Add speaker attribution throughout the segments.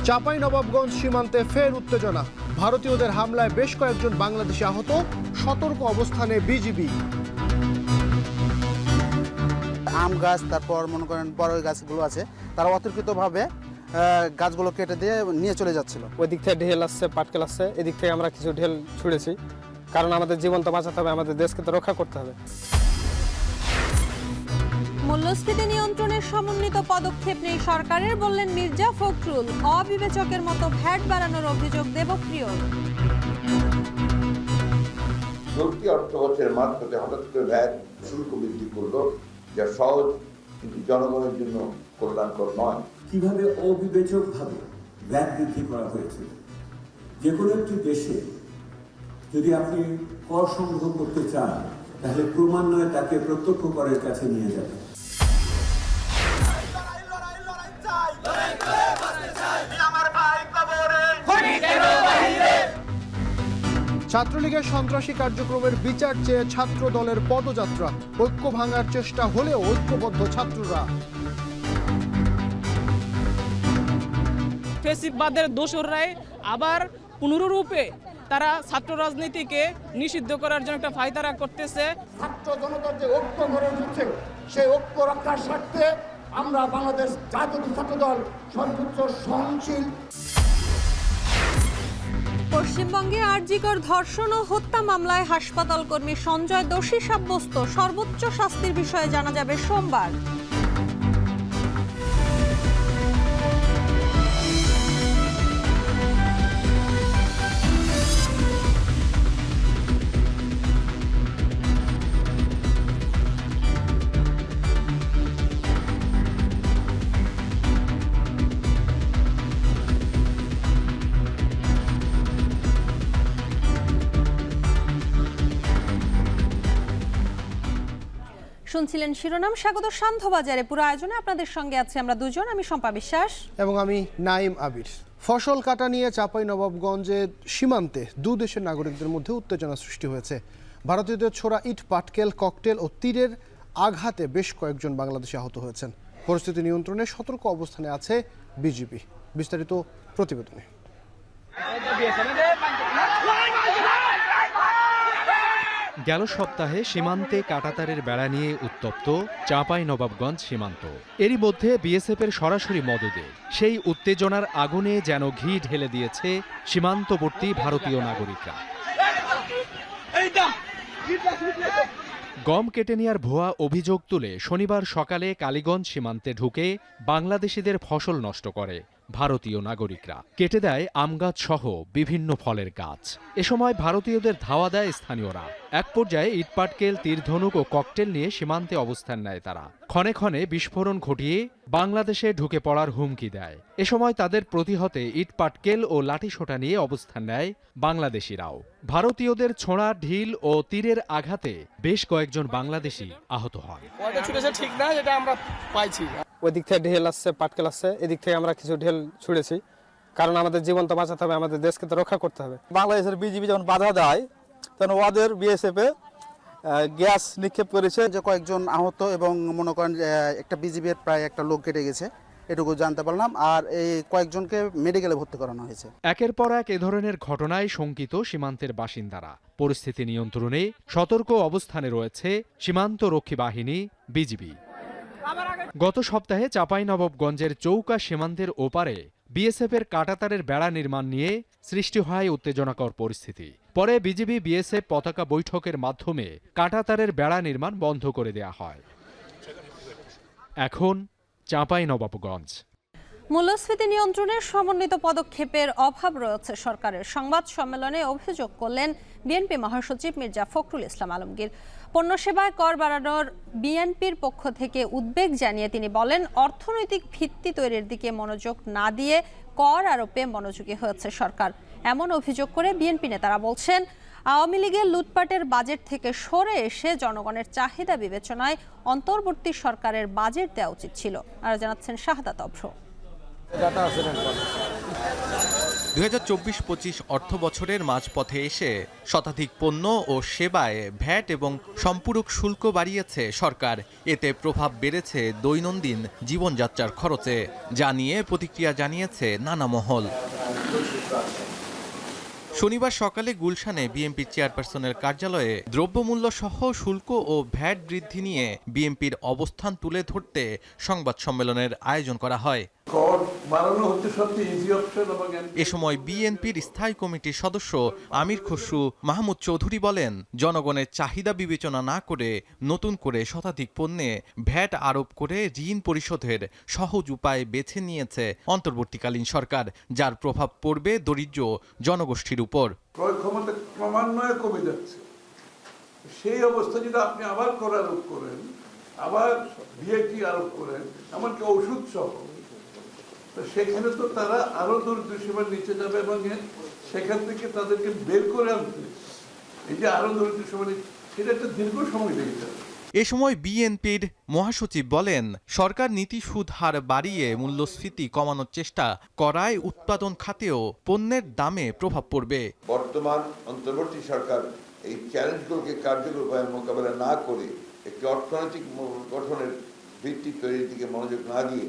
Speaker 1: চাঁপাইনবাবগঞ্জ সীমান্তে ফের উত্তেজনা। ভারতীয়দের হামলায় বেশ কয়েকজন বাংলাদেশি আহত, সতর্ক অবস্থানে বিজিবি।
Speaker 2: আম গাছ, তারপর মনে করেন বড় গাছগুলো আছে, তারা অতর্কিতভাবে গাছগুলো কেটে দিয়ে নিয়ে চলে যাচ্ছিল।
Speaker 3: ওই দিক থেকে ঢেল আসছে, পাটকেল আসছে, এদিক থেকে আমরা কিছু ঢেল ছুঁড়েছি, কারণ আমাদের জীবন তো বাঁচাতে হবে, আমাদের দেশকে তো রক্ষা করতে হবে।
Speaker 4: মূল্যস্ফীতি নিয়ন্ত্রণের সমন্বিত পদক্ষেপ নেই সরকারের, বললেন মির্জা ফখরুল। অবিবেচকের মতো ভ্যাট বাড়ানোর অভিযোগ দেবপ্রিয়।
Speaker 5: চলতি অর্থ বছরের মাঝপথে হঠাৎ করে ভ্যাট শুল্ক বৃদ্ধি করলো, যা সহজ কিন্তু জনগণের জন্য কল্যাণকর নয়।
Speaker 6: কিভাবে অবিবেচকভাবে ভ্যাট বৃদ্ধি করা হয়েছে। যে কোনো একটি দেশে যদি আপনি কর সংগ্রহ করতে চান, তাহলে ক্রমান্বয়ে তাকে প্রত্যক্ষ করের কাছে নিয়ে যাবে।
Speaker 1: ছাত্রলীগের সন্ত্রাসী কার্যক্রমের বিচার চেয়ে ছাত্র দলের পদযাত্রা। ঐক্য ভাঙার চেষ্টা হলেও ঐক্যবদ্ধ ছাত্ররা।
Speaker 7: ফেসিবাদের দোসররাই আবার পুনরূপে তারা ছাত্র রাজনীতিকে নিষিদ্ধ করার জন্য একটা ফায়দারা করতেছে।
Speaker 8: ছাত্র জনতার যে ঐক্য গড়ে উঠেছে, সেই ঐক্য রক্ষার স্বার্থে আমরা বাংলাদেশ জাতীয় ছাত্র দল সর্বোচ্চ সহনশীল।
Speaker 4: পশ্চিমবঙ্গে আরজিকর ধর্ষণ ও হত্যা মামলায় হাসপাতাল কর্মী সঞ্জয় দোষী সাব্যস্ত। সর্বোচ্চ শাস্তির বিষয়ে জানা যাবে সোমবার। শুনছিলেন শিরোনাম। স্বাগত শান্তবাজারে। পুরো আয়োজনে আপনাদের সঙ্গে আছে আমরা দুজন, আমি শম্পা বিশ্বাস
Speaker 1: এবং আমি নাইম আবির। ফসল কাটা নিয়ে চাঁপাইনবাবগঞ্জের সীমান্তে দুই দেশের নাগরিকদের মধ্যে উত্তেজনা সৃষ্টি হয়েছে। ভারতীয়দের ছোড়া ইট, পাটকেল, ককটেল ও তীরের আঘাতে বেশ কয়েকজন বাংলাদেশি আহত হয়েছেন। পরিস্থিতি নিয়ন্ত্রণে সতর্ক অবস্থানে আছে বিজিবি। বিস্তারিত প্রতিবেদনে।
Speaker 9: গেল সপ্তাহে সীমান্তে কাঁটাতারের বেড়া নিয়ে উত্তপ্ত চাঁপাইনবাবগঞ্জ সীমান্ত। এরই মধ্যে বিএসএফের সরাসরি মদদে সেই উত্তেজনার আগুনে যেন ঘি ঢেলে দিয়েছে সীমান্তবর্তী ভারতীয় নাগরিকরা। গম কেটে নেওয়ার ভুয়া অভিযোগ তুলে শনিবার সকালে কালীগঞ্জ সীমান্তে ঢুকে বাংলাদেশিদের ফসল নষ্ট করে ভারতীয় নাগরিকরা। কেটে দেয় আম গাছ সহ বিভিন্ন ফলের গাছ। এ সময় ভারতীয়দের ধাওয়া দেয় স্থানীয়রা। এক পর্যায়ে ইটপাটকেল, তীরধনুক ও ককটেল নিয়ে সীমান্তে অবস্থান নেয় তারা। ক্ষণে ক্ষণে বিস্ফোরণ ঘটিয়ে বাংলাদেশে ঢুকে পড়ার হুমকি দেয়। এ সময় তাদের প্রতিহতে ইটপাটকেল ও লাঠিসোঁটা নিয়ে অবস্থান নেয় বাংলাদেশিরাও। ভারতীয়দের ছোঁড়া ঢিল ও তীরের আঘাতে বেশ কয়েকজন বাংলাদেশি আহত হন।
Speaker 3: ঠিক না, যেটা আমরা পাইছি। ওই দিক থেকে ঢেল আসছে, পাটকেল আসছে, এদিক থেকে আমরা কিছু ঢেল ছুঁড়েছি, কারণ আমাদের জীবন তো বাঁচাতে হবে, আমাদের দেশকে তো রক্ষা করতে হবে।
Speaker 2: বাংলাদেশের বিজিবি যখন বাধা দেয়, তখন ওদের বিএসএফ গ্যাস নিক্ষেপ করেছে। যে কয়েকজন আহত এবং মনে করেন একটা বিজিবির প্রায় একটা লোক কেটে গেছে, এটুকু জানতে পারলাম। আর এই কয়েকজনকে মেডিকেলে ভর্তি করানো হয়েছে।
Speaker 9: একের পর এক এ ধরনের ঘটনায় শঙ্কিত সীমান্তের বাসিন্দারা। পরিস্থিতি নিয়ন্ত্রণে সতর্ক অবস্থানে রয়েছে সীমান্ত রক্ষী বাহিনী, বিজিবি। গত সপ্তাহে চাঁপাইনবাবগঞ্জের চৌকা সীমান্তের ওপারে বিএসএফের কাঁটাতারের বেড়া নির্মাণ নিয়ে সৃষ্টি হয় উত্তেজনাকর পরিস্থিতি। পরে বিজিবি বিএসএফ পতাকা বৈঠকের মাধ্যমে কাঁটাতারের বেড়া নির্মাণ বন্ধ করে দেয়া হয়। এখন চাঁপাইনবাবগঞ্জ।
Speaker 4: মূল্যস্ফীতি নিয়ন্ত্রণের সমন্বিত পদক্ষেপের অভাব রয়েছে সরকারের। সংবাদ সম্মেলনে অভিযোগ করলেন বিএনপি মহাসচিব মির্জা ফখরুল ইসলাম আলমগীর। পণ্য সেবায় কর বাড়ানোর বিএনপির পক্ষ থেকে উদ্বেগ জানিয়ে তিনি বলেন, অর্থনৈতিক ভিত্তি তৈরির দিকে মনোযোগ না দিয়ে কর আরোপে মনোযোগী হয়েছে সরকার। এমন অভিযোগ করে বিএনপি নেতারা বলছেন, আওয়ামী লীগের লুটপাটের বাজেট থেকে সরে এসে জনগণের চাহিদা বিবেচনায় অন্তর্বর্তী সরকারের বাজেট দেওয়া উচিত ছিল। আর জানাচ্ছেন শাহাদাত অভ্র।
Speaker 9: 2024-25 অর্থ বছরের মাঝপথে এসে শতাধিক পণ্য ও সেবায় ভ্যাট এবং সম্পূরক শুল্ক বাড়িয়েছে সরকার। এতে প্রভাব বেড়েছে দৈনন্দিন জীবনযাত্রার খরচে, যা নিয়ে প্রতিক্রিয়া জানিয়েছে নানা মহল। শনিবার সকালে গুলশানে বিএনপির চেয়ারপারসনের কার্যালয়ে দ্রব্যমূল্য সহ শুল্ক ও ভ্যাট বৃদ্ধি নিয়ে বিএনপির অবস্থান তুলে ধরতে সংবাদ সম্মেলনের আয়োজন করা হয়। এ সময় বিএনপির স্থায়ী কমিটির সদস্য আমির খসরু মাহমুদ চৌধুরী বলেন, জনগণের চাহিদা বিবেচনা না করে নতুন করে শতাধিক পণ্যে ভ্যাট আরোপ করে ঋণ পরিশোধের সহজ উপায় বেছে নিয়েছে অন্তর্বর্তীকালীন সরকার, যার প্রভাব পড়বে দরিদ্র জনগোষ্ঠীর উপর।
Speaker 10: ক্রয় ক্ষমতা ক্রমান্বয়ে কমে যাচ্ছে। সেই অবস্থা যদি আপনি আবার কর আরোপ করেন, আবার ভিআইটি আরোপ করেন, এমনকি ওষুধ সহ, তো সেখানে তো তারা আরো দরিদ্র সীমার নিচে যাবে এবং সেখান থেকে তাদেরকে বের করে আনতে এই যে আরো দরিদ্র সীমা, সেটা একটা দীর্ঘ সময় লেগে যাবে।
Speaker 9: এ সময় বিএনপির মহাসচিব বলেন, সরকার নীতি সুদ হার বাড়িয়ে মূল্যস্ফীতি কমানোর চেষ্টা করায় উৎপাদন খাতেও পণ্যের দামে প্রভাব পড়বে।
Speaker 5: বর্তমান অন্তর্বর্তী সরকার এই চ্যালেঞ্জগুলোকে কার্যকরভাবে মোকাবেলা না করে একটি অর্থনৈতিক গঠনের ভিত্তি তৈরির দিকে মনোযোগ না দিয়ে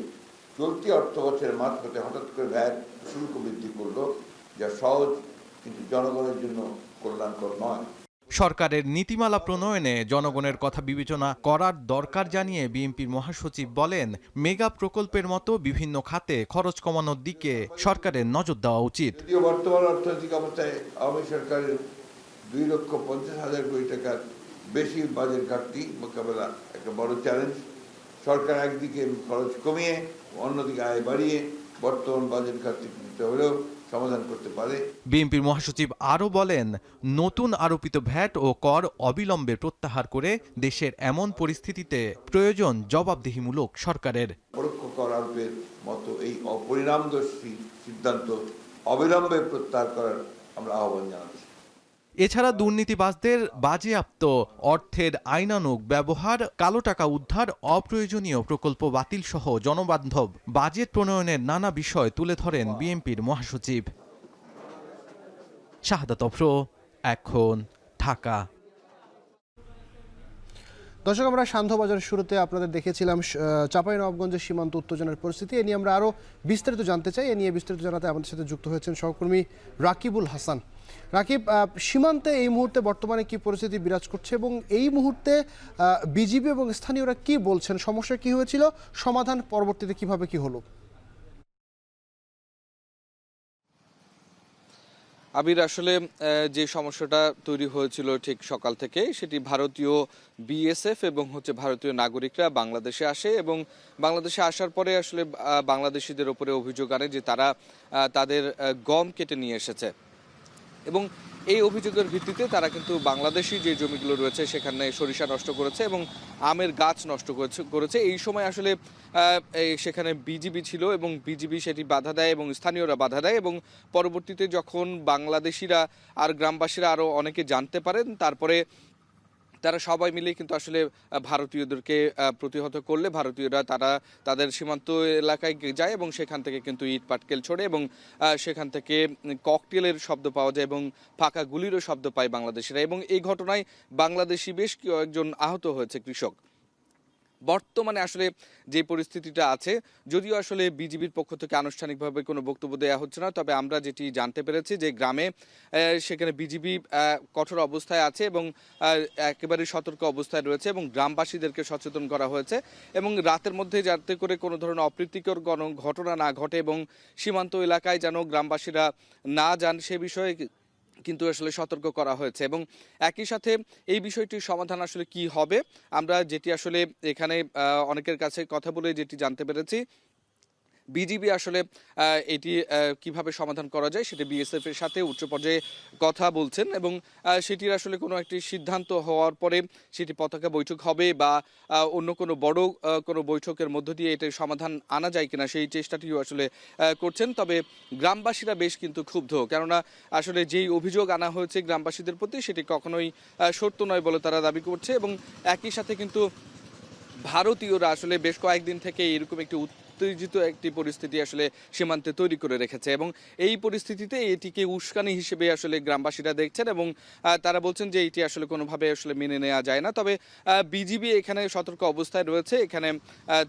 Speaker 5: চলতি অর্থ বছরের মাঝপথে হঠাৎ করে ভ্যাট শুল্ক বৃদ্ধি করলো, যা সহজ কিন্তু জনগণের জন্য কল্যাণকর নয়।
Speaker 9: সরকারের নীতিমালা প্রণয়নে জনগণের কথা বিবেচনা করার দরকার জানিয়ে বিএনপির মহাসচিব বলেন, মেগা প্রকল্পের মতো বিভিন্ন খাতে খরচ কমানোর দিকে সরকারের নজর দেওয়া উচিত।
Speaker 5: যদিও বর্তমান অর্থনৈতিক অবস্থায় আওয়ামী সরকারের 2,50,000 কোটি টাকার বেশি বাজেট ঘাটতি মোকাবেলা একটা বড় চ্যালেঞ্জ। সরকার একদিকে খরচ কমিয়ে অন্যদিকে আয় বাড়িয়ে বর্তমান বাজেট ঘাটতি হলেও সমাধান করতে পারে।
Speaker 9: বিএনপির মহাসচিব আরও বলেন, নতুন আরোপিত ভ্যাট ও কর অবিলম্বে প্রত্যাহার করে দেশের এমন পরিস্থিতিতে প্রয়োজন জবাবদিহিমূলক সরকারের।
Speaker 5: পরোক্ষ কর আরোপের মতো এই অপরিণামদর্শী সিদ্ধান্ত অবিলম্বে প্রত্যাহার করার আমরা আহ্বান জানাচ্ছি।
Speaker 9: এছাড়া দুর্নীতিবাজদের বাজেয়াপ্ত অর্থের আইনানুগ ব্যবহার, কালো টাকা উদ্ধার, অপ্রয়োজনীয় প্রকল্প বাতিল সহ জনবান্ধব বাজেট প্রণয়নের নানা বিষয় তুলে ধরেন বিএনপির মহাসচিব। শাহাদাত অফ্র, এখন, ঢাকা।
Speaker 1: দর্শক, আমরা সান্ধ্যবাজারের শুরুতে আপনাদের দেখেছিলাম চাঁপাইনবাবগঞ্জের সীমান্ত উত্তেজনার পরিস্থিতি। এ নিয়ে আমরা আরও বিস্তারিত জানতে চাই। এ নিয়ে বিস্তারিত জানাতে আমাদের সাথে যুক্ত হয়েছেন সহকর্মী রাকিবুল হাসান। রাকিব, সীমান্তে এই মুহূর্তে বর্তমানে কি পরিস্থিতি বিরাজ করছে এবং এই মুহূর্তে বিজিবি এবং স্থানীয়রা কি বলছেন? সমস্যা কি হয়েছিল, সমাধান পরবর্তীতে কিভাবে কি হলো?
Speaker 11: আবির, আসলে যে সমস্যাটা তৈরি হয়েছিল ঠিক সকাল থেকে, সেটি ভারতীয় বিএসএফ এবং ভারতীয় নাগরিকরা বাংলাদেশে আসে এবং বাংলাদেশে আসার পরে আসলে বাংলাদেশিদের উপরে অভিযোগ আনে যে তারা তাদের গম কেটে নিয়ে এসেছে এবং এই অভিযোগের ভিত্তিতে তারা কিন্তু বাংলাদেশি যে জমিগুলো রয়েছে সেখানে সরিষা নষ্ট করেছে এবং আমের গাছ নষ্ট করেছে। এই সময় আসলে সেখানে বিজিবি ছিল এবং বিজিবি সেটি বাধা দেয় এবং স্থানীয়রা বাধা দেয় এবং পরবর্তীতে যখন বাংলাদেশিরা আর গ্রামবাসীরা আরও অনেকে জানতে পারেন, তারপরে তারা সবাই মিলে কিন্তু আসলে ভারতীয়দেরকে প্রতিহত করলে ভারতীয়রা তারা তাদের সীমান্ত এলাকায় যায় এবং সেখান থেকে কিন্তু ইট পাটকেল ছোড়ে এবং সেখান থেকে ককটেলের শব্দ পাওয়া যায় এবং ফাঁকা গুলিরও শব্দ পায় বাংলাদেশিরা এবং এই ঘটনায় বাংলাদেশি বেশ কয়েকজন আহত হয়েছে কৃষক। বর্তমানে আসলে যে পরিস্থিতিটা আছে, যদিও আসলে বিজিবির পক্ষ থেকে আনুষ্ঠানিকভাবে কোনো বক্তব্য দেওয়া হচ্ছে না, তবে আমরা যেটি জানতে পেরেছি যে গ্রামে সেখানে বিজিবি কঠোর অবস্থায় আছে এবং একেবারে সতর্ক অবস্থায় রয়েছে এবং গ্রামবাসীদেরকে সচেতন করা হয়েছে এবং রাতের মধ্যে যাতে করে কোনো ধরনের অপ্রীতিকর ঘটনা না ঘটে এবং সীমান্ত এলাকায় যেন গ্রামবাসীরা না যান সে বিষয়ে কিন্তু আসলে সতর্ক করা হয়েছে এবং একই সাথে এই বিষয়টির সমাধান আসলে কি হবে, আমরা যেটি আসলে এখানে অনেকের কাছে কথা বলে যেটি জানতে পেরেছি, বিজিবি আসলে এটি কিভাবে সমাধান করা যায় সেটি বিএসএফ এর সাথে উচ্চ পর্যায়ে কথা বলছেন এবং সেটির আসলে কোনো একটি সিদ্ধান্ত হওয়ার পরে সেটি পতাকা বৈঠক হবে বা অন্য কোনো বড় কোনো বৈঠকের মধ্য দিয়ে এটার সমাধান আনা যায় কিনা সেই চেষ্টাটিও আসলে করছেন। তবে গ্রামবাসীরা বেশ কিন্তু ক্ষুব্ধ, কেননা আসলে যেই অভিযোগ আনা হয়েছে গ্রামবাসীদের প্রতি সেটি কখনোই সত্য নয় বলে তারা দাবি করছে এবং একই সাথে কিন্তু ভারতীয়রা আসলে বেশ কয়েকদিন থেকে এরকম একটি উত্তেজিত একটি পরিস্থিতি আসলে সীমান্তে তৈরি করে রেখেছে এবং এই পরিস্থিতিতে এটিকে উস্কানি হিসেবে আসলে গ্রামবাসীরা দেখছেন এবং তারা বলছেন যে এটি আসলে কোনোভাবে আসলে মেনে নেওয়া যায় না। তবে বিজিবি এখানে সতর্ক অবস্থায় রয়েছে, এখানে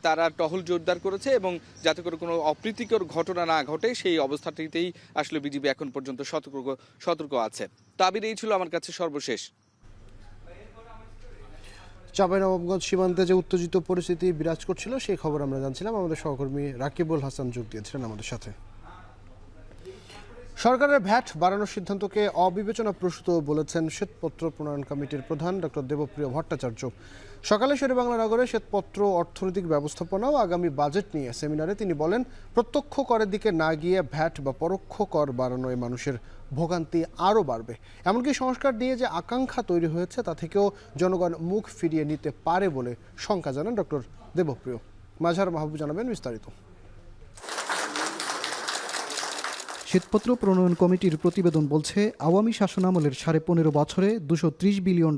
Speaker 11: তারা টহল জোরদার করেছে এবং যাতে করে কোনো অপ্রীতিকর ঘটনা না ঘটে সেই অবস্থাটিতেই আসলে বিজিবি এখন পর্যন্ত সতর্ক আছে। তাবির এই ছিল আমার কাছে সর্বশেষ।
Speaker 1: চাঁপাইনবাবগঞ্জ সীমান্তে যে উত্তেজিত পরিস্থিতি বিরাজ করছিল সেই খবর আমরা জানছিলাম। আমাদের সহকর্মী রাকিবুল হাসান যোগ দিয়েছিলেন আমাদের সাথে। সরকারের ভ্যাট বাড়ানোর সিদ্ধান্তকে অবিবেচনাপ্রসূত বলেছেন শ্বেতপত্র প্রণয়ন কমিটির প্রধান ডক্টর দেবপ্রিয় ভট্টাচার্য। সকালে শেরেবাংলা নগরে শ্বেতপত্র অর্থনৈতিক ব্যবস্থাপনা ও আগামী বাজেট নিয়ে সেমিনারে তিনি বলেন, প্রত্যক্ষ করের দিকে না গিয়ে ভ্যাট বা পরোক্ষ কর বাড়ানোয় মানুষের ভোগান্তি আরও বাড়বে। এমনকি সংস্কার নিয়ে যে আকাঙ্ক্ষা তৈরি হয়েছে তা থেকেও জনগণ মুখ ফিরিয়ে নিতে পারে বলে শঙ্কা জানান ডক্টর দেবপ্রিয়। মাঝার মাহবুব জানাবেন বিস্তারিত।
Speaker 12: শ্বেতপত্র প্রণয়ন কমিটির প্রতিবেদন বলছে, আওয়ামী শাসনামলের 15.5 বছরে $230 বিলিয়ন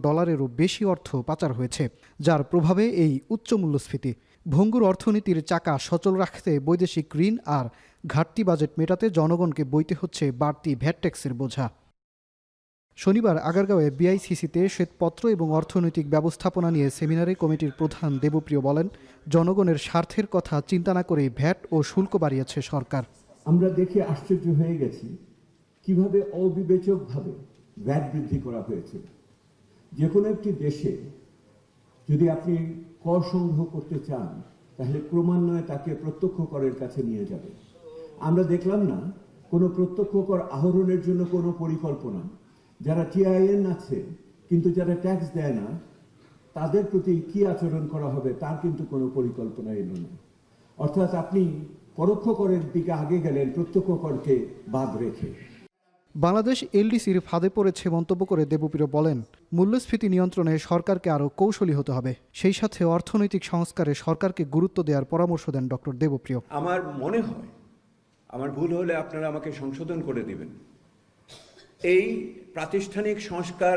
Speaker 12: বেশি অর্থ পাচার হয়েছে, যার প্রভাবে এই উচ্চ মূল্যস্ফীতি। ভঙ্গুর অর্থনীতির চাকা সচল রাখতে বৈদেশিক ঋণ আর ঘাটতি বাজেট মেটাতে জনগণকে বইতে হচ্ছে বাড়তি ভ্যাট ট্যাক্সের বোঝা। শনিবার আগারগাঁওয়ে বিআইসিসিতে শ্বেতপত্র এবং অর্থনৈতিক ব্যবস্থাপনা নিয়ে সেমিনারে কমিটির প্রধান দেবপ্রিয় বলেন, জনগণের স্বার্থের কথা চিন্তা না করে ভ্যাট ও শুল্ক বাড়িয়েছে সরকার।
Speaker 6: আমরা দেখে আশ্চর্য হয়ে গেছি কিভাবে অবিবেচকভাবে ভ্যাট বৃদ্ধি করা হয়েছে। যে কোনো একটি দেশে যদি আপনি কর সংগ্রহ করতে চান তাহলে ক্রমান্বয়ে তাকে প্রত্যক্ষ করের কাছে নিয়ে যাবে। আমরা দেখলাম না কোনো প্রত্যক্ষ কর আহরণের জন্য কোনো পরিকল্পনা। যারা টিআইএন আছে কিন্তু যারা ট্যাক্স দেয় না তাদের প্রতি কি আচরণ করা হবে তার কিন্তু কোনো পরিকল্পনা এলো না। অর্থাৎ আপনি পরোক্ষ করের দিকে আগে গেলেন প্রত্যক্ষ করকে বাদ রেখে।
Speaker 12: বাংলাদেশ এলডিসির ফাঁদে পড়েছে মন্তব্য করে দেবপ্রিয় বলেন, মূল্যস্ফীতি নিয়ন্ত্রণে সরকারকে আরও কৌশলী হতে হবে। সেই সাথে অর্থনৈতিক সংস্কারে সরকারকে গুরুত্ব দেওয়ার পরামর্শ দেন ডক্টর দেবপ্রিয়।
Speaker 6: আমার মনে হয়, আমার ভুল হলে আপনারা আমাকে সংশোধন করে দিবেন, এই প্রাতিষ্ঠানিক সংস্কার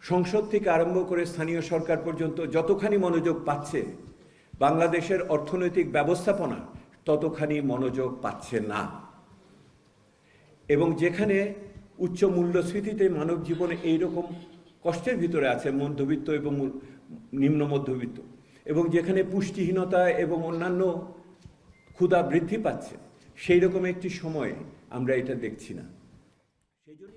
Speaker 6: সংসদ থেকে আরম্ভ করে স্থানীয় সরকার পর্যন্ত যতখানি মনোযোগ পাচ্ছে, বাংলাদেশের অর্থনৈতিক ব্যবস্থাপনা ততখানি মনোযোগ পাচ্ছে না। এবং যেখানে উচ্চ মূল্যস্ফীতিতে মানব জীবনে এইরকম কষ্টের ভিতরে আছে মধ্যবিত্ত এবং নিম্ন মধ্যবিত্ত, এবং যেখানে পুষ্টিহীনতা এবং অন্যান্য ক্ষুধা বৃদ্ধি পাচ্ছে, সেই রকম একটি সময়ে আমরা এটা দেখছি না।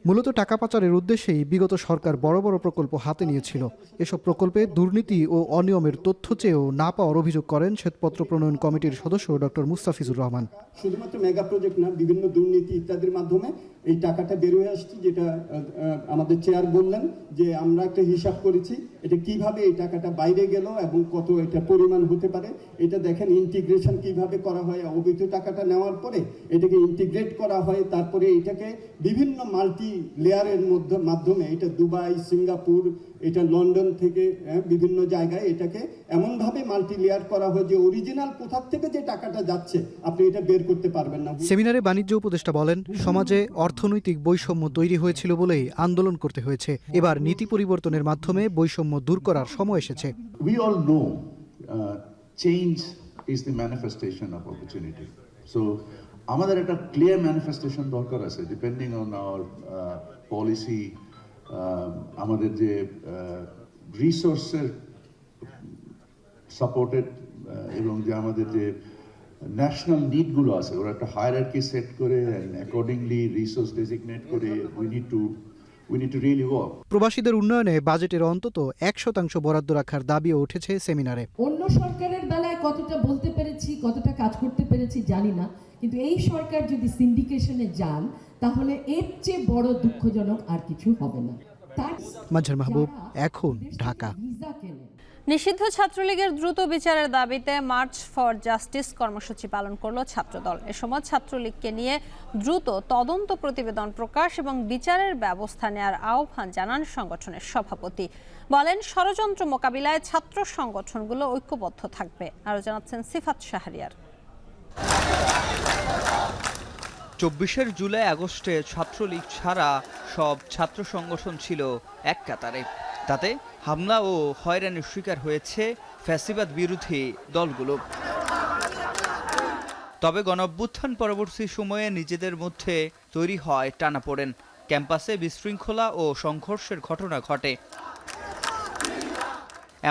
Speaker 12: মূলত টাকা পাচারের উদ্দেশ্যেই বিগত সরকার বড় বড় প্রকল্প হাতে নিয়েছিল। এসব প্রকল্পে দুর্নীতি ও অনিয়মের তথ্য চেয়েও না পাওয়ার অভিযোগ করেন শ্বেতপত্র প্রণয়ন কমিটির সদস্য ডক্টর মুস্তাফিজুর রহমান।
Speaker 8: শুধুমাত্র মেগা প্রজেক্ট না, বিভিন্ন দুর্নীতি ইত্যাদির মাধ্যমে এই টাকাটা বেরোয় আসছে, যেটা আমাদের চেয়ার বললেন যে আমরা একটা হিসাব করেছি এটা কিভাবে এই টাকাটা বাইরে গেল এবং কত এটা পরিমাণ হতে পারে। এটা দেখেন ইন্টিগ্রেশন কিভাবে করা হয়, অবৈধ টাকাটা নেওয়ার পরে এটাকে ইন্টিগ্রেট করা হয়, তারপরে এটাকে বিভিন্ন মাল্টি লেয়ারের মাধ্যমে এটা দুবাই, সিঙ্গাপুর, এটা লন্ডন থেকে বিভিন্ন জায়গায় এটাকে এমনভাবে মাল্টি লেয়ার করা হয় যে অরিজিনাল কোথা থেকে যে টাকাটা যাচ্ছে আপনি এটা বের করতে পারবেন না।
Speaker 12: সেমিনারে বাণিজ্য উপদেষ্টা বলেন, সমাজে অর্থনৈতিক বৈষম্য তৈরি হয়েছিল বলেই আন্দোলন করতে হয়েছে। এবার নীতি পরিবর্তনের মাধ্যমে বৈষম্য দূর করার সময় এসেছে।
Speaker 13: We all know change is the manifestation of opportunity. So আমাদের একটা ক্লিয়ার ম্যানিফেস্টেশন দরকার আছে, ডিপেন্ডিং অন আওয়ার পলিসি, আমাদের যে রিসোর্সের সাপোর্টেড এবং যে আমাদের যে ন্যাশনাল নিডগুলো আছে, ওরা একটা হায়ারার্কি সেট করে অ্যান্ড অ্যাকর্ডিংলি রিসোর্স ডেজিগনেট করে we need to really work.
Speaker 12: প্রবাসীদের উন্নয়নে বাজেটের অন্তত 1% বরাদ্দ রাখার দাবিও উঠেছে সেমিনারে।
Speaker 14: অন্য সরকারের বেলায় কতটা বলতে পেরেছি, কতটা কাজ করতে পেরেছি জানি না, কিন্তু এই সরকার যদি সিন্ডিকেশনে যান তাহলে এর চেয়ে বড় দুঃখজনক আর কিছু হবে না।
Speaker 12: মাঝার মাহবুব, এখন ঢাকা।
Speaker 4: নিষিদ্ধ ছাত্রলীগের দ্রুত বিচারের দাবিতে মার্চ ফর জাস্টিস কর্মসূচি পালন করল ছাত্রদল। এ সময় ছাত্রলীগকে নিয়ে দ্রুত তদন্ত প্রতিবেদন প্রকাশ এবং বিচারের ব্যবস্থা নেওয়ার আহ্বান জানান সংগঠনের সভাপতি। বলেন, ষড়যন্ত্র মোকাবিলায় ছাত্র সংগঠনগুলো ঐক্যবদ্ধ থাকবে। আরও জানাচ্ছেন সিফাত শাহরিয়ার।
Speaker 15: 24 জুলাই আগস্টে ছাত্রলীগ ছাড়া সব ছাত্র সংগঠন ছিল এক কাতারে। তাতে হামলা ও হয়রানির শিকার হয়েছে ফ্যাসিবাদ বিরোধী দলগুলো। তবে গণঅভ্যুত্থান পরবর্তী সময়ে নিজেদের মধ্যে তৈরি হয় টানাপোড়েন, ক্যাম্পাসে বিশৃঙ্খলা ও সংঘর্ষের ঘটনা ঘটে।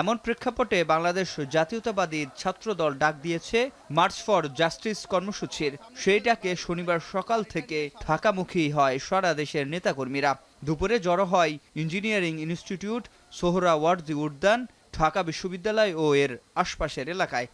Speaker 15: এমন প্রেক্ষাপটে বাংলাদেশ জাতীয়তাবাদী ছাত্রদল ডাক দিয়েছে মার্চ ফর জাস্টিস কর্মসূচির। সেই ডাকে শনিবার সকাল থেকে ঢাকামুখী হয় সারা দেশের নেতাকর্মীরা। দুপুরে জড়ো হয় ইঞ্জিনিয়ারিং ইনস্টিটিউট, সোহরাওয়ার্দী উদ্যান, ঢাকা বিশ্ববিদ্যালয় ও এর আশপাশের এলাকায়।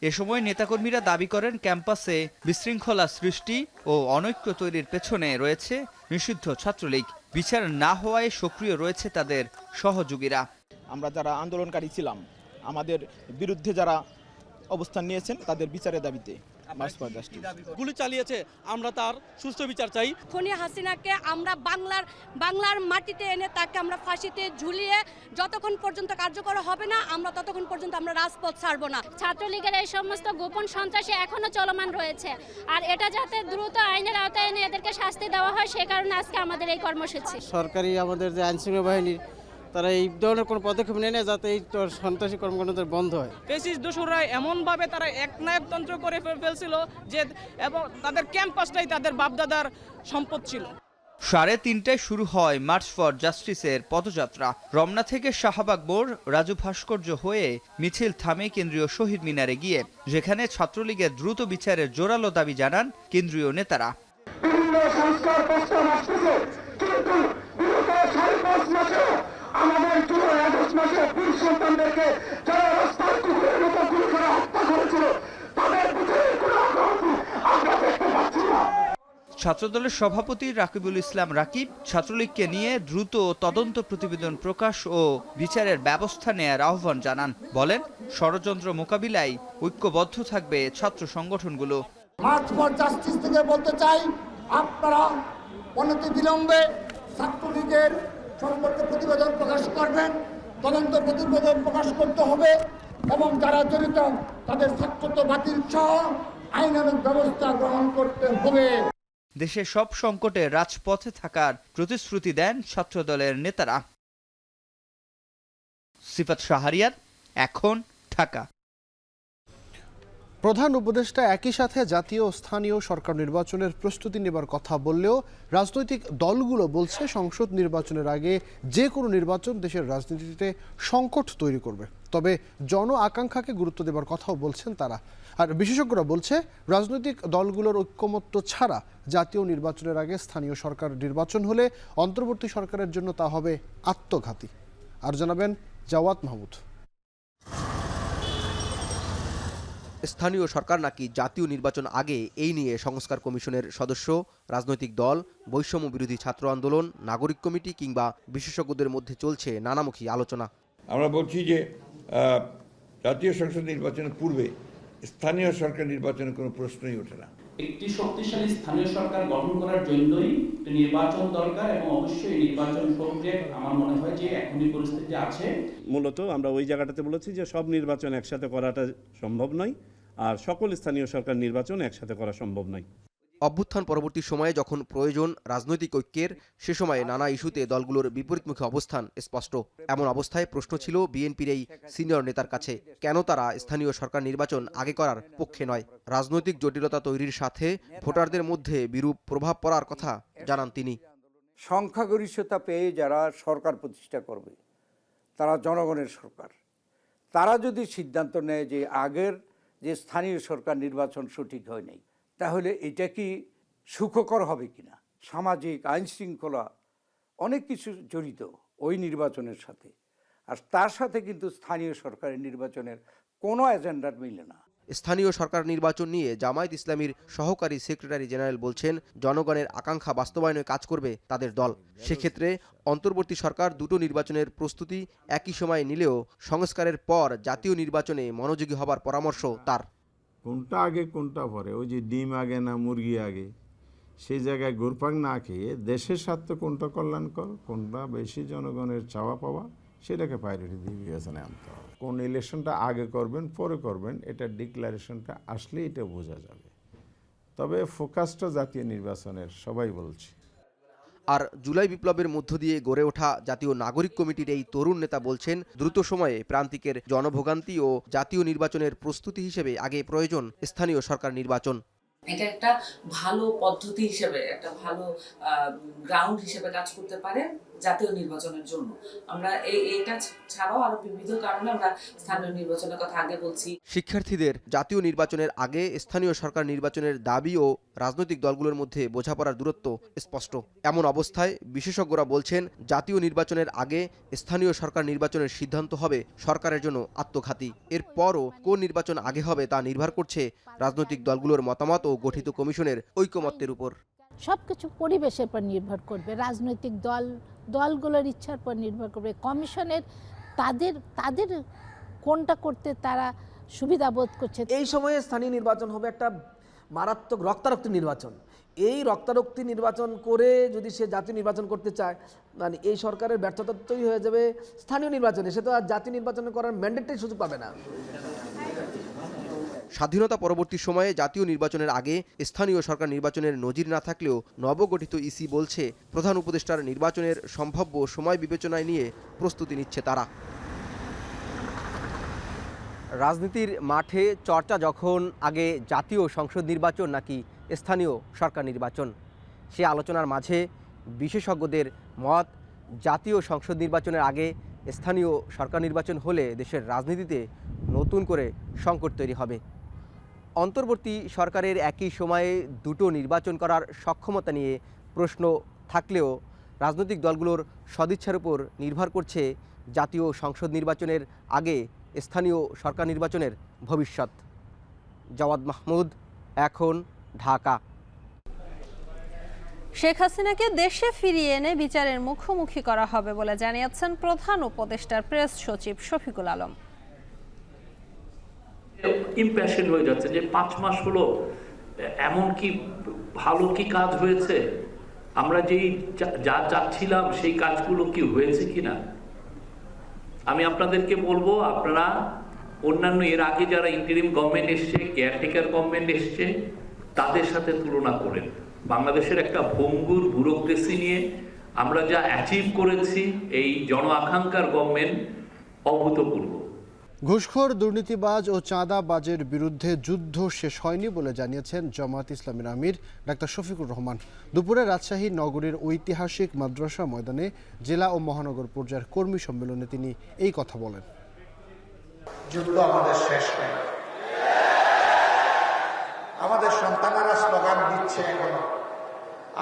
Speaker 15: এ সময় নেতাকর্মীরা দাবি করেন ক্যাম্পাসে বিশৃঙ্খলা সৃষ্টি ও অনৈক্য তৈরির পেছনে রয়েছে নিষিদ্ধ ছাত্রলীগ। বিচার না হওয়ায় সক্রিয় রয়েছে তাদের সহযোগীরা।
Speaker 16: আমরা যারা আন্দোলনকারী ছিলাম, আমাদের বিরুদ্ধে যারা অবস্থান নিয়েছেন তাদের বিচারের দাবিতে
Speaker 17: গুলি চালিয়েছে, আমরা তার সুষ্ঠু বিচার চাই।
Speaker 18: খুনি হাসিনাকে আমরা বাংলার মাটিতে এনে তাকে আমরা ফাঁসিতে ঝুলিয়ে যতক্ষণ পর্যন্ত কার্যকর হবে না, আমরা ততক্ষণ পর্যন্ত আমরা রাজপথ ছাড়বো না।
Speaker 19: ছাত্রলীগের এই সমস্ত গোপন সন্ত্রাসী এখনো চলমান রয়েছে, আর এটা যাতে দ্রুত আইনের আওতায় এনে এদেরকে শাস্তি দেওয়া হয়, সে কারণে আজকে আমাদের এই কর্মসূচি।
Speaker 3: সরকারি আমাদের যে আইনশৃঙ্খলা বাহিনী, তারা এই ধরনের কোনো পদক্ষেপ নেয় না যাতে এই সন্ত্রাসী কর্মকাণ্ড বন্ধ হয়।
Speaker 7: ফ্যাসিস্ট দোসররা এমনভাবে তারা একনায়কতন্ত্র করে ফেলছিল যে এবং তাদের ক্যাম্পাসটাই তাদের বাপদাদার সম্পদ ছিল।
Speaker 15: 3:30টায় শুরু হয় মার্চ ফর জাস্টিসের পদযাত্রা। রমনা থেকে শাহবাগ মোড়, রাজু ভাস্কর্য হয়ে মিছিল থামে কেন্দ্রীয় শহীদ মিনারে গিয়ে, যেখানে ছাত্রলীগের দ্রুত বিচারের জোরালো দাবি জানান কেন্দ্রীয় নেতারা।
Speaker 20: আমাদের 15 আগস্ট মাসে বীর সন্তানদেরকে যারা রাস্তায় কুকুরের মতো গুলি করে হত্যা করেছিল, তাদের ভিতরে কোনো আগ্রহ আমরা দেখতে পাচ্ছি না।
Speaker 15: ছাত্রদলের সভাপতি রাকিবুল ইসলাম রাকিব ছাত্রলীগকে নিয়ে দ্রুত তদন্ত প্রতিবেদন প্রকাশ ও বিচারের ব্যবস্থা নেয়ার আহ্বান জানান। বলেন, ষড়যন্ত্র মোকাবিলায় ঐক্যবদ্ধ থাকবে ছাত্র সংগঠনগুলো।
Speaker 20: মার্চ ফর জাস্টিস থেকে বলতে চাই, আপনারা অনতি বিলম্বে ছাত্রলীগের সম্পর্কে প্রতিবেদন প্রকাশ করবেন, তদন্ত প্রতিবেদন প্রকাশ করতে হবে এবং যারা জড়িত তাদের ছাত্রত্ব বাতিল সহ আইনানুগ ব্যবস্থা গ্রহণ করতে হবে।
Speaker 15: দেশের সব সংকটে রাজপথে থাকার প্রতিশ্রুতি দেন ছাত্রদলের নেতারা। সিফাত শাহরিয়ার, এখন, ঢাকা।
Speaker 1: প্রধান উপদেষ্টা একই সাথে জাতীয় ও স্থানীয় সরকার নির্বাচনের প্রস্তুতি নেবার কথা বললেও রাজনৈতিক দলগুলো বলছে সংসদ নির্বাচনের আগে যে কোনো নির্বাচন দেশের রাজনীতিতে সংকট তৈরি করবে। তবে জন আকাঙ্ক্ষাকে গুরুত্ব দেবার কথাও বলছেন তারা। আর বিশেষজ্ঞরা বলছে রাজনৈতিক দলগুলোর ঐক্যমত্য ছাড়া জাতীয় নির্বাচনের আগে স্থানীয় সরকার নির্বাচন হলে অন্তর্বর্তী সরকারের জন্য তা হবে আত্মঘাতী। আর জানাবেন জাওয়াত মাহমুদ।
Speaker 21: স্থানীয় সরকার নাকি জাতীয় নির্বাচন আগে, এই নিয়ে সংস্কার কমিশনের সদস্য, রাজনৈতিক দল, বৈষম্য বিরোধী ছাত্র আন্দোলন, নাগরিক কমিটি কিংবা বিশেষজ্ঞদের মধ্যে চলছে নানামুখী আলোচনা।
Speaker 5: আমরা বলছি যে জাতীয় সংসদ নির্বাচনের পূর্বে স্থানীয় সরকার নির্বাচনের কোনো প্রশ্নই ওঠে না।
Speaker 22: একটি শক্তিশালী স্থানীয় সরকার গঠন করার জন্যই নির্বাচন দরকার এবং অবশ্যই নির্বাচন প্রক্রিয়া আমার মনে হয় যে এখনই পরিস্থিতি আছে।
Speaker 23: মূলত আমরা ওই জায়গাটাতে বলেছি যে সব নির্বাচন একসাথে করাটা সম্ভব নয়, আর সকল স্থানীয় সরকার নির্বাচন একসাথে করা সম্ভব নয়।
Speaker 21: অভ্যুত্থান পরবর্তী সময়ে যখন প্রয়োজন রাজনৈতিক ঐক্যের, সে সময়ে নানা ইস্যুতে দলগুলোর বিপরীতমুখী অবস্থান স্পষ্ট। এমন অবস্থায় প্রশ্ন ছিল বিএনপির এই সিনিয়র নেতার কাছে, কেন তারা স্থানীয় সরকার নির্বাচন আগে করার পক্ষে নয়। রাজনৈতিক জটিলতা তৈরির সাথে ভোটারদের মধ্যে বিরূপ প্রভাব পড়ার কথা জানান তিনি।
Speaker 24: সংখ্যাগরিষ্ঠতা পেয়ে যারা সরকার প্রতিষ্ঠা করবে তারা জনগণের সরকার, তারা যদি সিদ্ধান্ত নেয় যে আগের যে স্থানীয় সরকার নির্বাচন সঠিক হয় নাই, তাহলে এটা কি সুখকর হবে কিনা? সামাজিক আইন শৃঙ্খলা অনেক কিছু জড়িত ওই নির্বাচনের সাথে, আর তার সাথে কিন্তু স্থানীয় সরকারের নির্বাচনের কোনো এজেন্ডার মিলে না।
Speaker 21: স্থানীয় সরকার নির্বাচন নিয়ে জামায়াত ইসলামীর সহকারী সেক্রেটারি জেনারেল বলছেন, জনগণের আকাঙ্ক্ষা বাস্তবায়নে কাজ করবে তাদের দল। সেক্ষেত্রে অন্তর্বর্তী সরকার দুটো নির্বাচনের প্রস্তুতি একই সময়ে নিলেও সংস্কারের পর জাতীয় নির্বাচনে মনোযোগী হবার পরামর্শ তার।
Speaker 25: কোনটা আগে কোনটা পরে, ওই যে ডিম আগে না মুরগি আগে, সেই জায়গায় ঘুরপাক না খেয়ে দেশের স্বার্থে কোনটা কল্যাণকর, কোনটা বেশি জনগণের চাওয়া পাওয়া, সেটাকে প্রায়োরিটি দিয়ে বিবেচনায় আনতে হবে। কোন ইলেকশনটা আগে করবেন পরে করবেন, এটা ডিক্লারেশনটা আসলে এটা বোঝা যাবে। তবে ফোকাসটা জাতীয় নির্বাচনের, সবাই বলছে।
Speaker 21: আর জুলাই বিপ্লবের মধ্য দিয়ে গড়ে ওঠা জাতীয় নাগরিক কমিটির এই তরুণ নেতা বলছেন, দ্রুত সময়ে প্রান্তিকের জনভোগান্তি ও জাতীয় নির্বাচনের প্রস্তুতি হিসেবে আগে প্রয়োজন স্থানীয় সরকার নির্বাচন।
Speaker 2: এটা একটা ভালো পদ্ধতি হিসেবে, একটা ভালো গ্রাউন্ড হিসেবে কাজ করতে পারে জাতীয় নির্বাচনের জন্য। আমরা এইটা ছাড়াও আরো বিবিধ কারণে আমরা স্থানীয় নির্বাচনের কথা আগে বলছি।
Speaker 21: শিক্ষার্থীদের জাতীয় নির্বাচনের আগে স্থানীয় সরকার নির্বাচনের দাবি ও রাজনৈতিক দলগুলোর মধ্যে বোঝাপড়ার দূরত্ব স্পষ্ট। এমন অবস্থায় বিশেষজ্ঞরা বলছেন, জাতীয় নির্বাচনের আগে স্থানীয় সরকার নির্বাচনের সিদ্ধান্ত হবে সরকারের জন্য আত্মঘাতী। এরপরও কোন নির্বাচন আগে হবে তা নির্ভর করছে রাজনৈতিক দলগুলোর মতামত ও গঠিত কমিশনের ঐকমত্যের উপর।
Speaker 6: সবকিছু পরিবেশের পর নির্ভর করবে, রাজনৈতিক দলগুলোর ইচ্ছার পর নির্ভর করবে, কমিশনের তাদের কোনটা করতে তারা সুবিধা বোধ করছে।
Speaker 9: এই সময়ে স্থানীয় নির্বাচন হবে একটা মারাত্মক রক্তারক্তি নির্বাচন। এই রক্তারক্তি নির্বাচন করে যদি সে জাতীয় নির্বাচন করতে চায়, মানে এই সরকারের ব্যর্থতা তৈরি হয়ে যাবে স্থানীয় নির্বাচনে। সে তো আর জাতীয় নির্বাচন করার ম্যান্ডেটটাই সুযোগ পাবে না।
Speaker 21: স্বাধীনতা পরবর্তী সময়ে জাতীয় নির্বাচনের আগে স্থানীয় সরকার নির্বাচনের নজির না থাকলেও নবগঠিত ইসি বলছে, প্রধান উপদেষ্টার নির্বাচনের সম্ভাব্য সময় বিবেচনায় নিয়ে প্রস্তুতি নিচ্ছে তারা। রাজনীতির মাঠে চর্চা যখন আগে জাতীয় সংসদ নির্বাচন নাকি স্থানীয় সরকার নির্বাচন, সে আলোচনার মাঝে বিশেষজ্ঞদের মত, জাতীয় সংসদ নির্বাচনের আগে স্থানীয় সরকার নির্বাচন হলে দেশের রাজনীতিতে নতুন করে সংকট তৈরি হবে। অন্তর্বর্তী সরকারের একই সময়ে দুটো নির্বাচন করার সক্ষমতা নিয়ে প্রশ্ন থাকলেও রাজনৈতিক দলগুলোর সদিচ্ছার উপর নির্ভর করছে জাতীয় সংসদ নির্বাচনের আগে স্থানীয় সরকার নির্বাচনের ভবিষ্যৎ। জাওয়াদ মাহমুদ, এখন, ঢাকা।
Speaker 4: শেখ হাসিনাকে দেশে ফিরিয়ে এনে বিচারের মুখোমুখি করা হবে বলে জানিয়েছেন প্রধান উপদেষ্টার প্রেস সচিব শফিকুল আলম।
Speaker 10: ইম্প্রেশন হয়ে যাচ্ছে যে 5 মাস হলো এমন কি ভালো কি কাজ হয়েছে, আমরা যেই যা চাচ্ছিলাম সেই কাজগুলো কি হয়েছে কিনা। আমি আপনাদেরকে বলবো, আপনারা অন্যান্য এর আগে যারা ইন্টারিম গভর্নমেন্ট এসছে, কেয়ারটেকার গভর্নমেন্ট এসছে, তাদের সাথে তুলনা করেন। বাংলাদেশের একটা ভঙ্গুর ব্যুরোক্রেসি নিয়ে আমরা যা অ্যাচিভ করেছি, এই জন আকাঙ্ক্ষার গভর্নমেন্ট অভূতপূর্ব।
Speaker 1: ঘুষখোর, দুর্নীতিবাজ ও চাঁদাবাজের বিরুদ্ধে যুদ্ধ শেষ হয়নি বলে জানিয়েছেন জামায়াত ইসলামীর আমির ডাক্তার শফিকুর রহমান। দুপুরে রাজশাহী নগরীর ঐতিহাসিক মাদ্রাসা ময়দানে জেলা ও মহানগর পর্যায়ের কর্মী সম্মেলনে তিনি এই কথা বলেন।
Speaker 11: যুদ্ধ আমাদের শেষ হয়, আমাদের সন্তানেরা স্লোগান দিচ্ছে এখনো,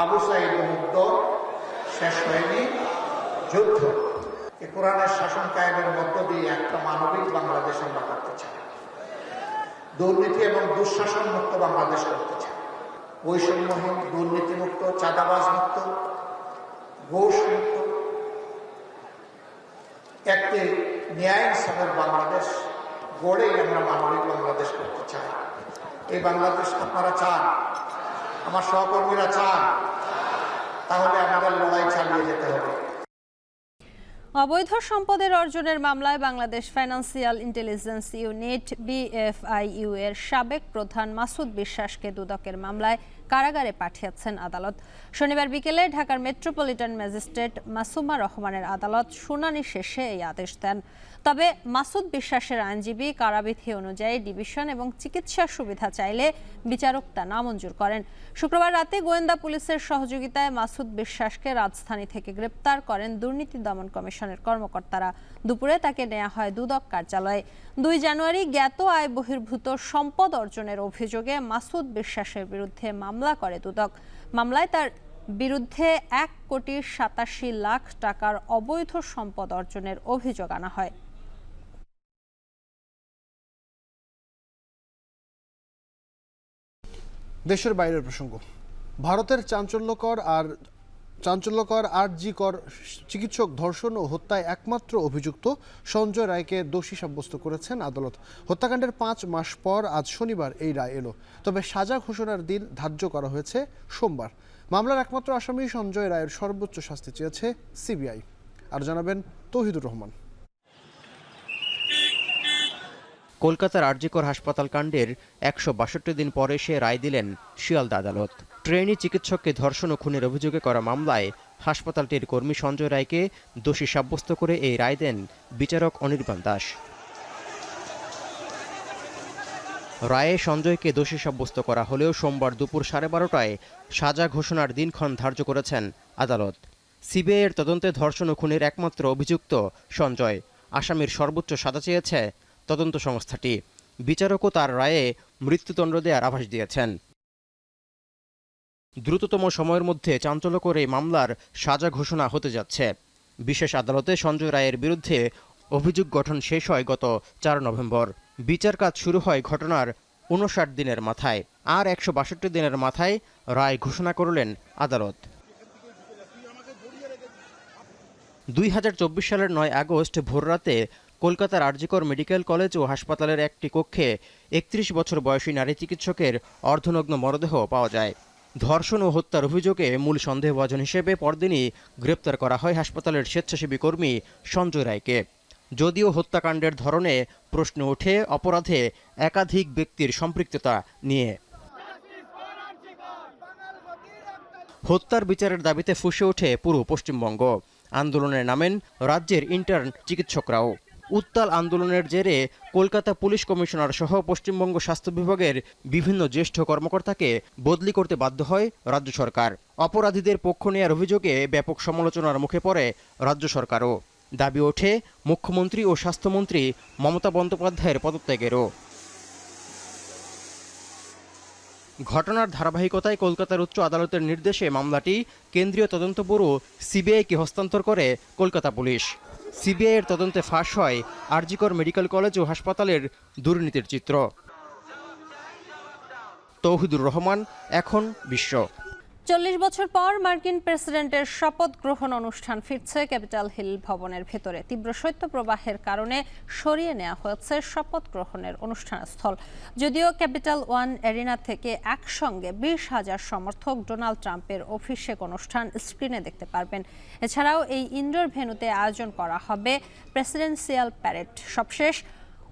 Speaker 11: আবু সাইদ মুক্ত, শেষ হয়নি যুদ্ধ। কোরআনের শাসন কায়েমের মধ্য দিয়ে একটা মানবিক বাংলাদেশ আমরা করতে চাই, দুর্নীতি এবং দুঃশাসন মুক্ত বাংলাদেশ করতে চাই, বৈষম্যহীন, দুর্নীতি মুক্ত, চাঁদাবাজ মুক্ত, ঘুষ মুক্ত, একটি ন্যায় ইনসাফের বাংলাদেশ গড়েই আমরা মানবিক বাংলাদেশ করতে চাই। এই বাংলাদেশ আপনারা চান, আমার সহকর্মীরা চান, তাহলে আমাদের লড়াই চালিয়ে যেতে হবে।
Speaker 4: অবৈধ সম্পদের অর্জনের মামলায় Bangladesh financial intelligence unit BFIU এর সাবেক প্রধান মাসুদ বিশ্বাসকে দুদকের মামলায় কারাগারে পাঠিয়েছেন আদালত। শনিবার বিকেলে ঢাকার মেট্রোপলিটন ম্যাজিস্ট্রেট মাসুমা রহমানের আদালত শুনানি শেষে এই আদেশ দেন। তবে মাসুদ বিশ্বাসের আইনজীবী কারাবিধি অনুযায়ী ডিভিশন এবং চিকিৎসা সুবিধা চাইলে বিচারক তা নামঞ্জুর করেন। শুক্রবার রাতে গোয়েন্দা পুলিশের সহযোগিতায় মাসুদ বিশ্বাসকে রাজধানী থেকে গ্রেপ্তার করেন দুর্নীতি দমন কমিশনের কর্মকর্তারা। দুপুরে তাকে নেওয়া হয় দুদক কার্যালয়ে। 2 জানুয়ারি জ্ঞাত আয় বহির্ভূত সম্পদ অর্জনের অভিযোগে মাসুদ বিশ্বাসের বিরুদ্ধে মামলা করে দুদক। মামলায় তার বিরুদ্ধে 1,87,00,000 টাকার অবৈধ সম্পদ অর্জনের অভিযোগ আনা হয়।
Speaker 1: দেশের বাইরের প্রসঙ্গ, ভারতের চাঞ্চল্যকর আরজি কর চিকিৎসক ধর্ষণ ও হত্যায় একমাত্র অভিযুক্ত সঞ্জয় রায়কে দোষী সাব্যস্ত করেছেন আদালত। হত্যাকাণ্ডের 5 মাস পর আজ শনিবার এই রায় এলো। তবে সাজা ঘোষণার দিন ধার্য করা হয়েছে সোমবার। মামলার একমাত্র আসামি সঞ্জয় রায়ের সর্বোচ্চ শাস্তি চেয়েছে সিবিআই। আর জানাবেন তৌহিদুর রহমান।
Speaker 21: কলকাতার আরজিকর হাসপাতাল কাণ্ডের 162 দিন পরে সে রায় দিলেন শিয়ালদা আদালত। ট্রেনি চিকিৎসককে ধর্ষণ ও খুনের অভিযোগে করা মামলায় হাসপাতালটির কর্মী সঞ্জয় রায়কে দোষী সাব্যস্ত করে এই রায় দেন বিচারক অনির্বাণ দাস। রায়ে সঞ্জয়কে দোষী সাব্যস্ত করা হলেও সোমবার দুপুর 12:30টায় সাজা ঘোষণার দিনক্ষণ ধার্য করেছেন আদালত। সিবিআইয়ের তদন্তে ধর্ষণ ও খুনের একমাত্র অভিযুক্ত সঞ্জয়। আসামির সর্বোচ্চ সাজা চেয়েছে তদন্ত সংস্থাটি। বিচারকও তার রায়ে মৃত্যুদণ্ড দেওয়ার আভাস দিয়েছেন। দ্রুততম সময়ের মধ্যে চাঞ্চল্যকর এই মামলার সাজা ঘোষণা হতে যাচ্ছে। বিশেষ আদালতে সঞ্জয় রায়ের বিরুদ্ধে অভিযোগ গঠন শেষ হয় গত 4 নভেম্বর। বিচার কাজ শুরু হয় ঘটনার 59 দিনের মাথায়। আর 162 দিনের মাথায় রায় ঘোষণা করলেন আদালত। 2024 সালের 9 আগস্ট ভোররাতে কলকাতার আরজিকর মেডিকেল কলেজ ও হাসপাতালের একটি কক্ষে 31 বছর বয়সী নারী চিকিৎসকের অর্ধনগ্ন মরদেহ পাওয়া যায়। ধর্ষণ ও হত্যার অভিযোগে মূল সন্দেহভাজন হিসেবে পরদিনই গ্রেপ্তার করা হয় হাসপাতালের স্বেচ্ছাসেবী কর্মী সঞ্জয় রায়কে। যদিও হত্যাকাণ্ডের ধরনে প্রশ্ন ওঠে অপরাধে একাধিক ব্যক্তির সম্পৃক্ততা নিয়ে। হত্যার বিচারের দাবিতে ফুঁসে ওঠে পুরো পশ্চিমবঙ্গ। আন্দোলনে নামেন রাজ্যের ইন্টার্ন চিকিৎসকরাও। উত্তাল আন্দোলনের জেরে কলকাতা পুলিশ কমিশনার সহ পশ্চিমবঙ্গ স্বাস্থ্য বিভাগের বিভিন্ন জ্যেষ্ঠ কর্মকর্তাকে বদলি করতে বাধ্য হয় রাজ্য সরকার। অপরাধীদের পক্ষ নেওয়ার অভিযোগে ব্যাপক সমালোচনার মুখে পড়ে রাজ্য সরকারও। দাবি ওঠে মুখ্যমন্ত্রী ও স্বাস্থ্যমন্ত্রী মমতা বন্দ্যোপাধ্যায়ের পদত্যাগেরও। ঘটনার ধারাবাহিকতায় কলকাতার উচ্চ আদালতের নির্দেশে মামলাটি কেন্দ্রীয় তদন্ত ব্যুরো সিবিআইকে হস্তান্তর করে কলকাতা পুলিশ। সিবিআইয়ের তদন্তে ফাঁস হয় আরজিকর মেডিকেল কলেজ ও হাসপাতালের দুর্নীতির চিত্র। তৌহিদুর রহমান, এখন বিশ্ব।
Speaker 4: 40 বছর পর মার্কিন প্রেসিডেন্টের শপথ গ্রহণ অনুষ্ঠান ফিরছে ক্যাপিটাল হিল ভবনের ভেতরে। তীব্র শৈত্যপ্রবাহের কারণে সরিয়ে নেওয়া হয়েছে শপথ গ্রহণের অনুষ্ঠানস্থল। যদিও ক্যাপিটাল ওয়ান অ্যারিনা থেকে একসঙ্গে 20,000 সমর্থক ডোনাল্ড ট্রাম্পের অভিষেক অনুষ্ঠান স্ক্রিনে দেখতে পারবেন। এছাড়াও এই ইনডোর ভেন্যুতে আয়োজন করা হবে প্রেসিডেন্সিয়াল প্যারেড। সবশেষ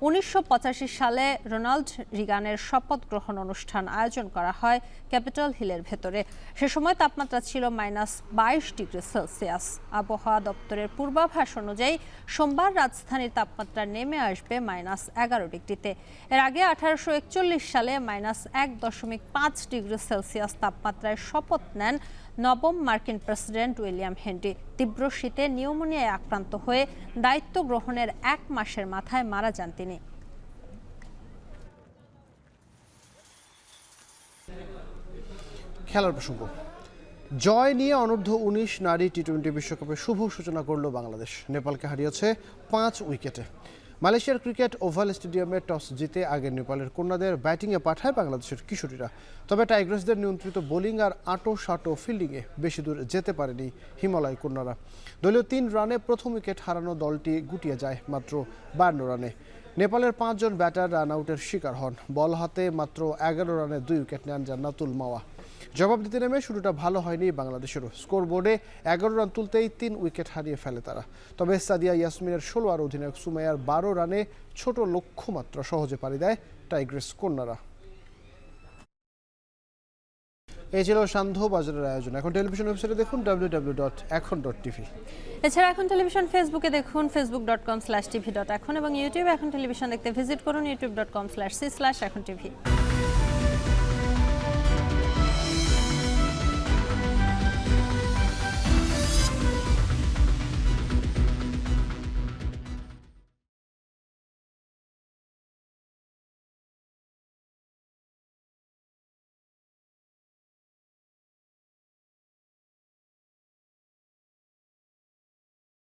Speaker 4: 1985 সালে রোনাল্ড রিগানের শপথ গ্রহণ অনুষ্ঠান আয়োজন করা হয় ক্যাপিটল হিলের ভেতরে। সে সময় তাপমাত্রা ছিল -22°C। আবহাওয়া দপ্তরের পূর্বাভাস অনুযায়ী সোমবার রাজধানীর তাপমাত্রা নেমে আসবে -11°তে। এর আগে 1841 সালে -1.5°C তাপমাত্রায় শপথ নেন নবম মার্কিন প্রেসিডেন্ট উইলিয়াম হেনরি। তীব্র শীতে নিউমোনিয়ায় আক্রান্ত হয়ে দায়িত্ব গ্রহণের 1 মাসের মাথায় মারা যান তিনি।
Speaker 1: খেলার প্রসঙ্গ, জয় নিয়ে অনূর্ধ্ব 19 নারী টি-20 বিশ্বকাপের শুভ সূচনা করল বাংলাদেশ। নেপালকে হারিয়েছে 5 উইকেটে। মালয়েশিয়ার ক্রিকেট ওভাল স্টেডিয়ামে টস জিতে আগে নেপালের কন্যাদের ব্যাটিংয়ে পাঠায় বাংলাদেশের কিশোরীরা। তবে টাইগ্রেসদের নিয়ন্ত্রিত বোলিং আর আঁটো-সাঁটো ফিল্ডিংয়ে বেশি দূর যেতে পারেনি হিমালয় কন্যারা। দলীয় 3 রানে প্রথম উইকেট হারানো দলটি গুটিয়ে যায় মাত্র 52 রানে। নেপালের 5 জন ব্যাটার রান আউটের শিকার হন। বল হাতে মাত্র 11 রানে 2 উইকেট নেন জান্নাতুল মাওয়া। জবাব দিতে নেমে শুরুটা ভালো হয়নি বাংলাদেশেরও। স্কোর বোর্ডে 11 রান তুলতেই 3 উইকেট হারিয়ে ফেলে তারা। তবে সাদিয়া ইয়াসমিনের 16 আর অধিনায়ক সুমাইয়ার 12 রানে ছোট লক্ষ্যমাত্রা সহজে পাড়ি দেয় টাইগ্রেস কন্যারা। এই ছিল সান্ধ্য বাজারের আয়োজন। এখন টেলিভিশন ওয়েবসাইটে দেখুন www.ekhon.tv।
Speaker 4: এছাড়া এখন টেলিভিশন ফেসবুকে দেখুন facebook.com/tv.ekhon এবং ইউটিউবে এখন টেলিভিশন দেখতে ভিজিট করুন youtube.com/c/ekhon tv।